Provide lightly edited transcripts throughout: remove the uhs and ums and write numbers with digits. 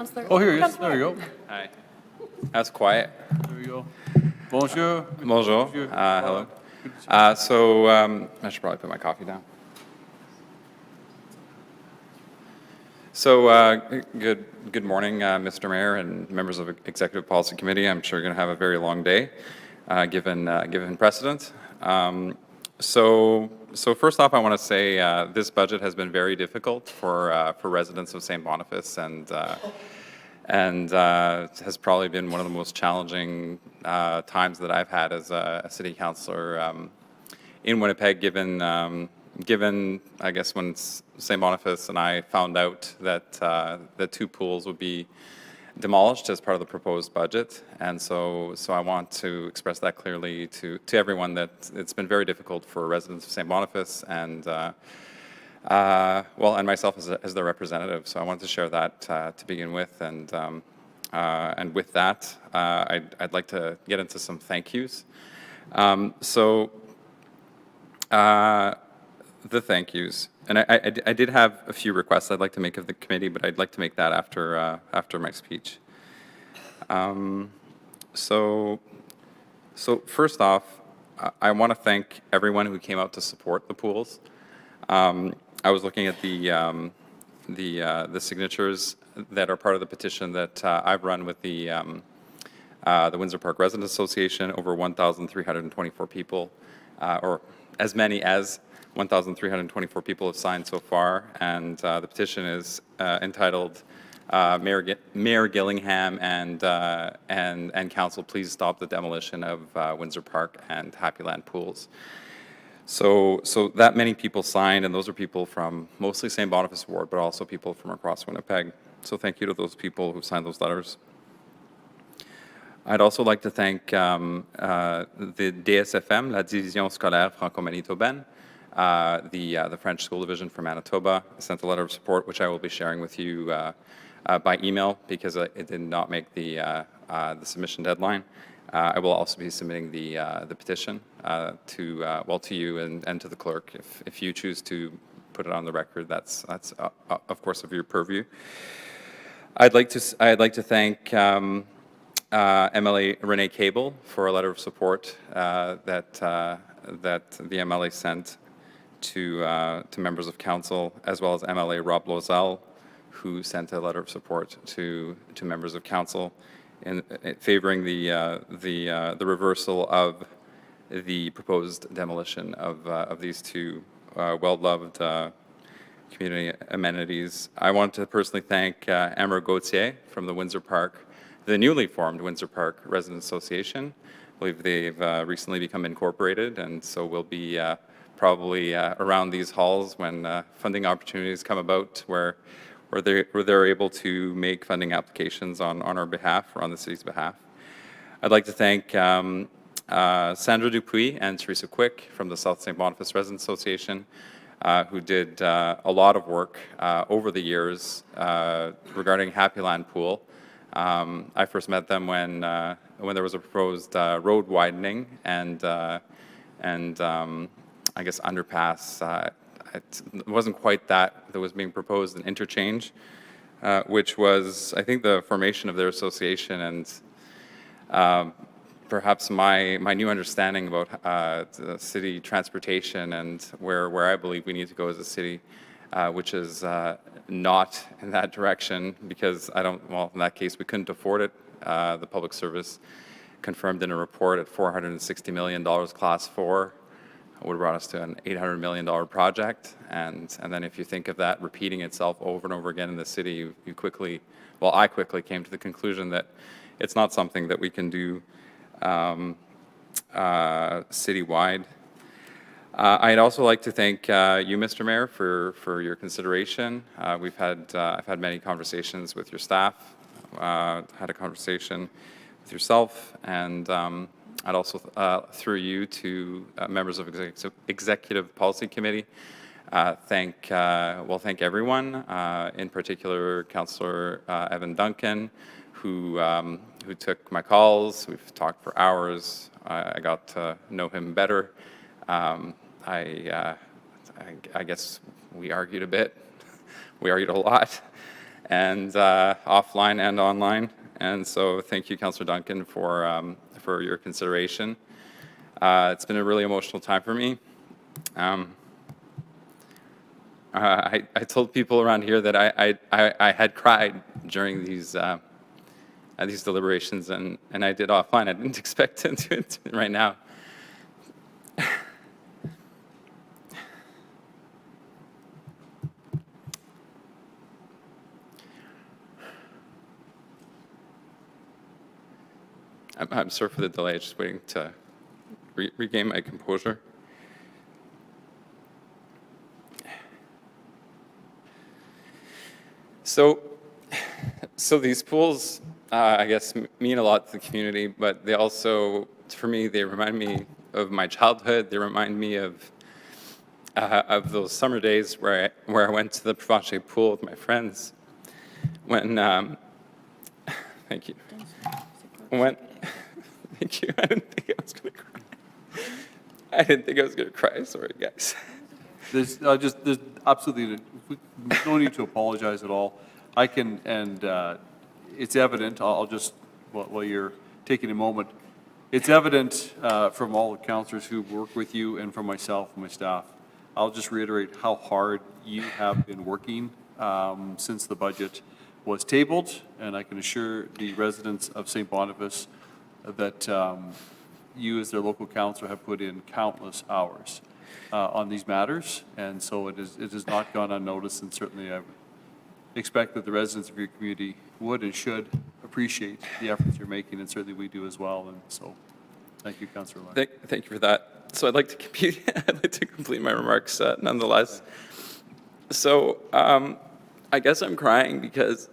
Oh, here he is. There you go. Hi. That's quiet. There you go. Bonjour. Bonjour. Bonjour. Hello. Good to see I should probably put my coffee down. So good morning, Mr. Mayor and members of the Executive Policy Committee. I'm sure you're going to have a very long day, given precedent. So first off, I want to say this budget has been very difficult for residents of St. Boniface, and has probably been one of the most challenging times that I've had as a city councillor in Winnipeg, given I guess when St. Boniface and I found out that the two pools would be demolished as part of the proposed budget. And so I want to express that clearly to everyone, that it's been very difficult for residents of St. Boniface and and myself as their representative. So I wanted to share that to begin with, and with that, I'd like to get into some thank yous. The thank yous, and I did have a few requests I'd like to make of the committee, but I'd like to make that after my speech. So first off, I want to thank everyone who came out to support the pools. I was looking at the signatures that are part of the petition that I've run with the Windsor Park Residents Association. Over 1,324 people, or as many as 1,324 people have signed so far, and the petition is entitled Mayor Gillingham and Council, please stop the demolition of Windsor Park and Happyland pools. So that many people signed, and those are people from mostly St. Boniface Ward, but also people from across Winnipeg. So thank you to those people who signed those letters. I'd also like to thank the DSFM, la Division Scolaire Franco-Manitobaine, the French School Division for Manitoba, sent a letter of support, which I will be sharing with you by email, because it did not make the submission deadline. I will also be submitting the petition to you and to the clerk. If you choose to put it on the record, that's of course of your purview. I'd like to thank MLA Renee Cable for a letter of support that the MLA sent to members of council, as well as MLA Rob Lozelle, who sent a letter of support to members of council in favoring the reversal of the proposed demolition of these two well-loved community amenities. I want to personally thank Amber Gauthier from the Windsor Park, the newly formed Windsor Park Residents Association. I believe they've recently become incorporated, and so we'll be probably around these halls when funding opportunities come about, where they're able to make funding applications on our behalf, or on the city's behalf. I'd like to thank Sandra Dupuis and Teresa Quick from the South St. Boniface Residents Association, who did a lot of work over the years regarding Happyland Pool. I first met them when there was a proposed road widening and I guess underpass. It wasn't quite that was being proposed, an interchange, which was, I think, the formation of their association, and perhaps my new understanding about the city transportation and where I believe we need to go as a city, which is not in that direction, because in that case, we couldn't afford it. The public service confirmed in a report at $460 million class 4 would have brought us to an $800 million project, and then if you think of that repeating itself over and over again in the city, I quickly came to the conclusion that it's not something that we can do citywide. I'd also like to thank you, Mr. Mayor, for your consideration. I've had many conversations with your staff, had a conversation with yourself, and I'd also, through you, to members of Executive Policy Committee, thank everyone, in particular Councillor Evan Duncan, who took my calls. We've talked for hours. I got to know him better. I guess we argued a bit. We argued a lot. and offline and online. And so thank you, Councillor Duncan, for your consideration. It's been a really emotional time for me. I told people around here that I had cried during these deliberations, and I did offline. I didn't expect to do it right now. I'm sorry for the delay, just waiting to regain my composure. So these pools, I guess, mean a lot to the community, but they also, for me, they remind me of my childhood. They remind me of those summer days where I went to the Provencher pool with my friends. When, thank you. Thank you. I didn't think I was going to cry. I didn't think I was going to cry. Sorry, guys. There's absolutely no need to apologize at all. I can, and it's evident, I'll just, while you're taking a moment, it's evident from all the councillors who work with you and from myself and my staff. I'll just reiterate how hard you have been working since the budget was tabled, and I can assure the residents of St. Boniface that you as their local councillor have put in countless hours on these matters, and so it has not gone unnoticed, and certainly I expect that the residents of your community would and should appreciate the efforts you're making, and certainly we do as well, and so thank you, Councillor Lyon. Thank you for that. So I'd like to complete my remarks nonetheless. So I guess I'm crying because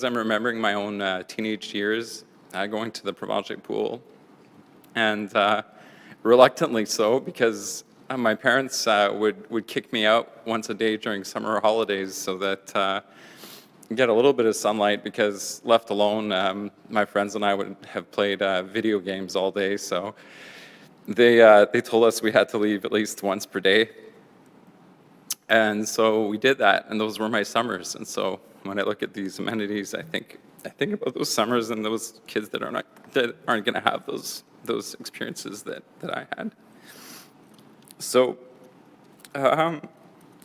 I'm remembering my own teenage years going to the Provencher pool, and reluctantly so, because my parents would kick me out once a day during summer holidays so that get a little bit of sunlight, because left alone, my friends and I would have played video games all day. So they told us we had to leave at least once per day. And so we did that, and those were my summers. And so when I look at these amenities, I think about those summers and those kids that aren't going to have those experiences that I had. So,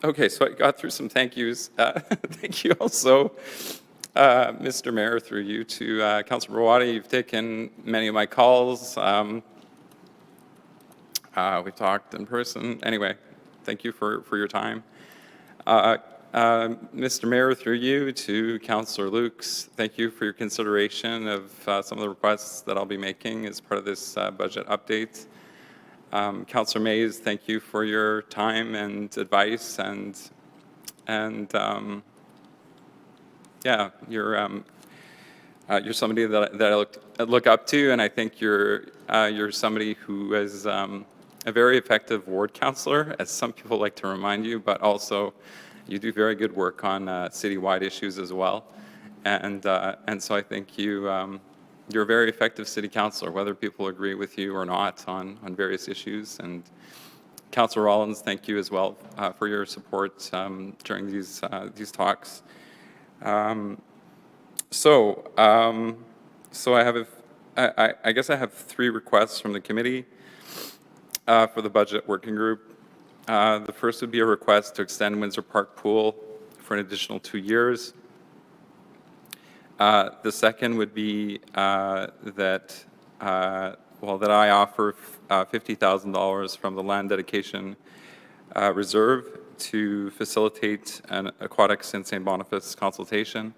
okay, so I got through some thank yous. Thank you also, Mr. Mayor, through you to Councillor Rawadi. You've taken many of my calls. We've talked in person. Anyway, thank you for your time. Mr. Mayor, through you to Councillor Lukes, thank you for your consideration of some of the requests that I'll be making as part of this budget update. Councillor Mays, thank you for your time and advice, and yeah, you're somebody that I look up to, and I think you're somebody who is a very effective ward councillor, as some people like to remind you, but also you do very good work on citywide issues as well, and so I think you're a very effective city councillor, whether people agree with you or not on various issues. And Councillor Rollins, thank you as well for your support during these talks. So I guess I have 3 requests from the committee for the budget working group. The first would be a request to extend Windsor Park Pool for an additional 2 years. The second would be that I offer $50,000 from the land dedication reserve to facilitate an aquatics in St. Boniface consultation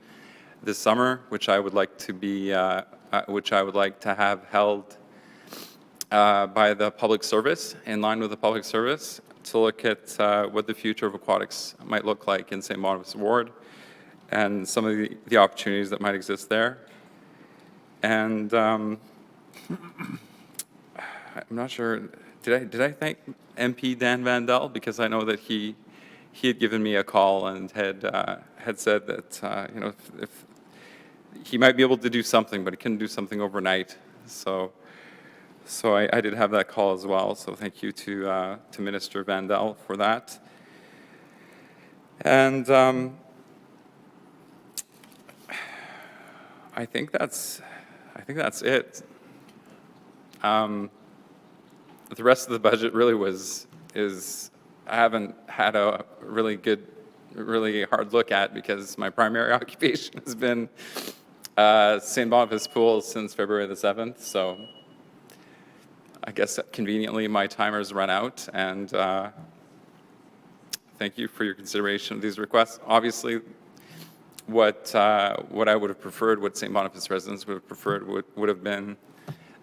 this summer, which I would like to have held by the public service, in line with the public service, to look at what the future of aquatics might look like in St. Boniface Ward, and some of the opportunities that might exist there. And I'm not sure, did I thank MP Dan Vandel? Because I know that he had given me a call and had said that if he might be able to do something, but he couldn't do something overnight. So I did have that call as well. So thank you to Minister Vandel for that. And I think that's it. The rest of the budget really is I haven't had a really hard look at because my primary occupation has been St. Boniface Pool since February the 7th. So I guess conveniently my timer's run out, and thank you for your consideration of these requests. Obviously, what I would have preferred, what St. Boniface residents would have preferred would have been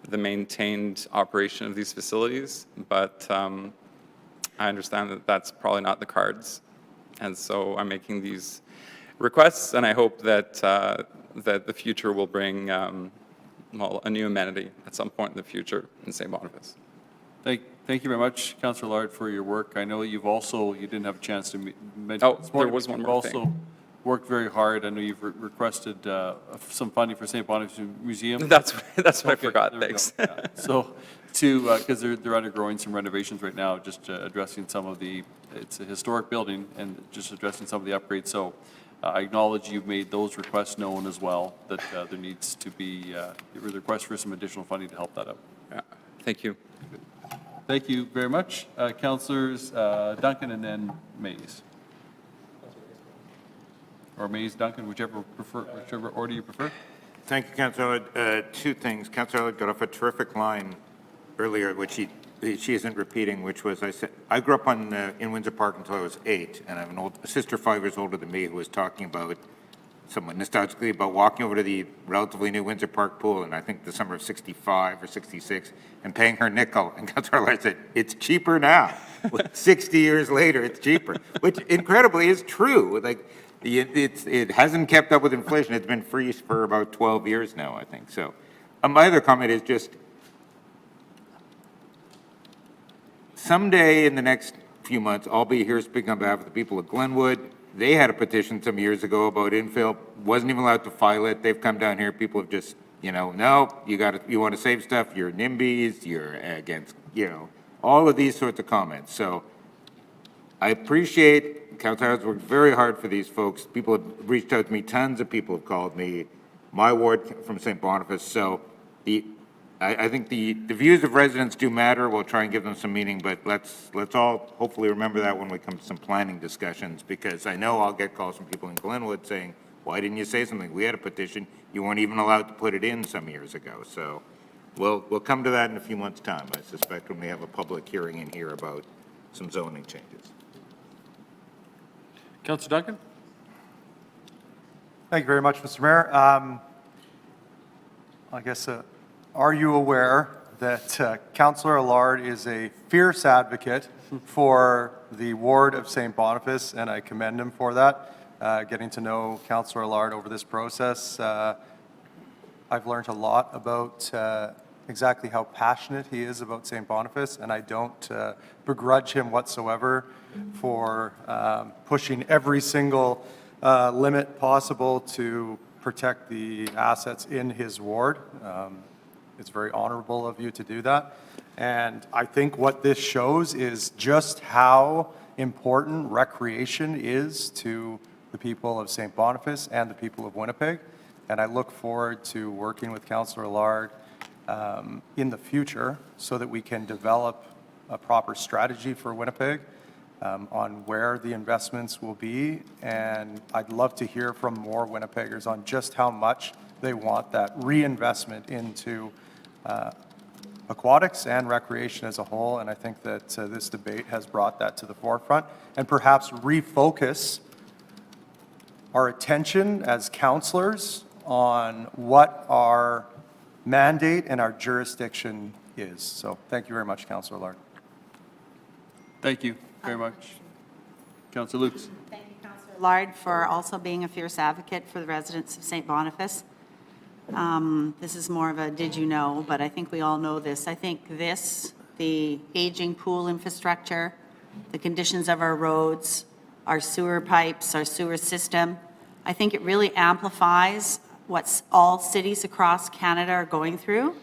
the maintained operation of these facilities, but I understand that that's probably not the cards. And so I'm making these requests, and I hope that that the future will bring well, a new amenity at some point in the future in St. Boniface. Thank you very much, Councillor Lard, for your work. I know you didn't have a chance to mention Oh, this morning, there was but one you've more also thing. worked very hard. I know you've requested some funding for St. Boniface Museum. That's what I Okay, forgot. there we Thanks. go. Yeah. So, because they're undergoing some renovations right now, just addressing some of it's a historic building and just addressing some of the upgrades. So, I acknowledge you've made those requests known as well, that there needs to be a request for some additional funding to help that out. Yeah. Thank you. Thank you very much. Councillors Duncan and then Mays. Or Mays, Duncan, whichever order you prefer. Thank you, Councillor. Two things. Councillor got off a terrific line earlier, which she isn't repeating, which was, I said, I grew up in Windsor Park until I was 8, and I have a sister 5 years older than me who was talking about, somewhat nostalgically, about walking over to the relatively new Windsor Park pool in, I think, the summer of 65 or 66, and paying her nickel. And Councillor Lard said, it's cheaper now. 60 years later, it's cheaper, which incredibly is true. Like, it hasn't kept up with inflation. It's been free for about 12 years now, I think. So my other comment is just, someday in the next few months, I'll be here speaking on behalf of the people of Glenwood. They had a petition some years ago about infill, wasn't even allowed to file it. They've come down here, people have just, no, you want to save stuff, you're NIMBYs, you're against, all of these sorts of comments. So I appreciate, Councillor has worked very hard for these folks. People have reached out to me, tons of people have called me, my ward from St. Boniface. So I think the views of residents do matter. We'll try and give them some meaning, but let's all hopefully remember that when we come to some planning discussions, because I know I'll get calls from people in Glenwood saying, why didn't you say something? We had a petition. You weren't even allowed to put it in some years ago. So we'll come to that in a few months' time, I suspect, when we have a public hearing in here about some zoning changes. Councillor Duncan? Thank you very much, Mr. Mayor. I guess, are you aware that Councillor Allard is a fierce advocate for the ward of St. Boniface, and I commend him for that. Getting to know Councillor Allard over this process, I've learned a lot about exactly how passionate he is about St. Boniface, and I don't begrudge him whatsoever for pushing every single limit possible to protect the assets in his ward. It's very honorable of you to do that. And I think what this shows is just how important recreation is to the people of St. Boniface and the people of Winnipeg. And I look forward to working with Councillor Allard in the future so that we can develop a proper strategy for Winnipeg on where the investments will be. And I'd love to hear from more Winnipeggers on just how much they want that reinvestment into aquatics and recreation as a whole. And I think that this debate has brought that to the forefront and perhaps refocus our attention as councillors on what our mandate and our jurisdiction is. So thank you very much, Councillor Allard. Thank you very much. Councillor Lukes. Thank you, Councillor Allard, for also being a fierce advocate for the residents of St. Boniface. This is more of a did you know, but I think we all know this. I think the aging pool infrastructure, the conditions of our roads, our sewer pipes, our sewer system, I think it really amplifies what all cities across Canada are going through.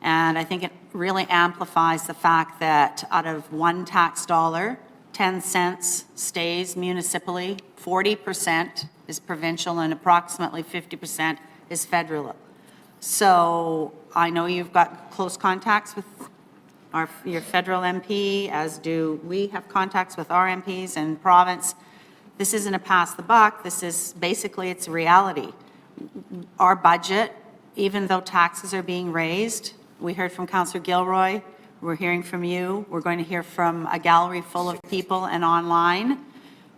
And I think it really amplifies the fact that out of one tax dollar, 10 cents stays municipally, 40% is provincial, and approximately 50% is federal. So I know you've got close contacts with your federal MP, as do we have contacts with our MPs and province. This isn't a pass the buck. This is basically, it's reality. Our budget, even though taxes are being raised, we heard from Councillor Gilroy, we're hearing from you, we're going to hear from a gallery full of people and online.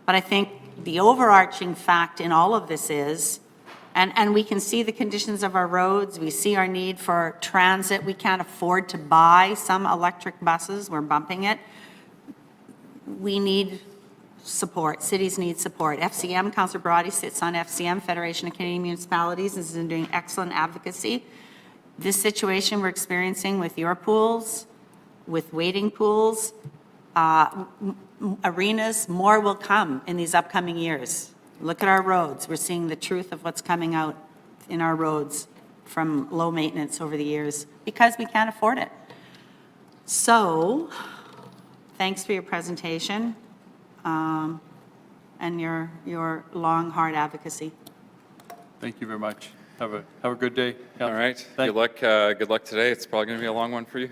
But I think the overarching fact in all of this is, and we can see the conditions of our roads, we see our need for transit, we can't afford to buy some electric buses, we're bumping it. We need support, cities need support. FCM, Councillor Brody sits on FCM, Federation of Canadian Municipalities, and is doing excellent advocacy. This situation we're experiencing with your pools, with waiting pools, arenas, more will come in these upcoming years. Look at our roads. We're seeing the truth of what's coming out in our roads from low maintenance over the years because we can't afford it. So, thanks for your presentation and your long, hard advocacy. Thank you very much. Have a good day. All right. Thank- Good luck today. It's probably going to be a long one for you.